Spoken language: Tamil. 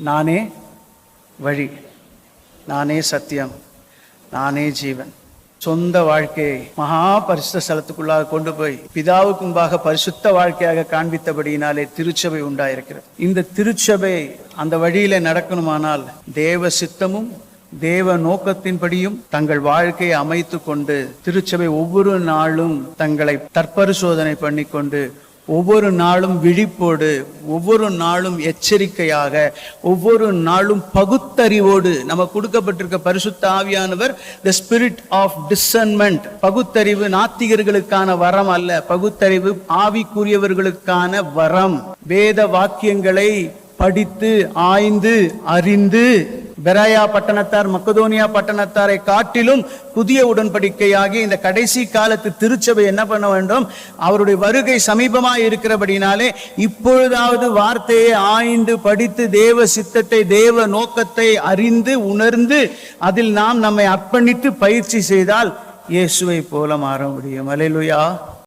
நானே வழி, நானே சத்தியம், நானே ஜீவன். சொந்த வாழ்க்கையை மகா பரிசுத்த ஸ்தலத்துக்குள்ளாக கொண்டு போய் பிதாவுக்கு முன்பாக பரிசுத்த வாழ்க்கையாக காண்பித்தபடியினாலே திருச்சபை உண்டாயிருக்கிறது. இந்த திருச்சபை அந்த வழியில நடக்கணுமானால் தேவ சித்தமும் தேவ நோக்கத்தின்படியும் தங்கள் வாழ்க்கையை அமைத்து கொண்டு திருச்சபை ஒவ்வொரு நாளும் தங்களை தற்பரிசோதனை பண்ணி கொண்டு ஒவ்வொரு நாளும் விழிப்போடு, ஒவ்வொரு நாளும் எச்சரிக்கையாக, ஒவ்வொரு நாளும் பகுத்தறிவோடு, நம்ம கொடுக்கப்பட்டிருக்க பரிசுத்த ஆவியானவர் தி ஸ்பிரிட் ஆஃப் டிசர்ன்மெண்ட். பகுத்தறிவு நாத்திகர்களுக்கான வரம் அல்ல, பகுத்தறிவு ஆவிக்குரியவர்களுக்கான வரம். வேத வாக்கியங்களை படித்து ஆய்ந்து அறிந்து பெராயா பட்டணத்தார் மக்கதோனியா பட்டணத்தாரை காட்டிலும் புதிய உடன்படிக்கையாகி இந்த கடைசி காலத்து திருச்சபை என்ன பண்ண வேண்டும்? அவருடைய வருகை சமீபமாய் இருக்கிறபடினாலே இப்பொழுதாவது வார்த்தையை ஆய்ந்து படித்து தேவ சித்தத்தை தேவ நோக்கத்தை அறிந்து உணர்ந்து அதில் நாம் நம்மை அர்ப்பணித்து பயிற்சி செய்தால் இயேசுவை போல மாற முடியும். அல்லேலூயா.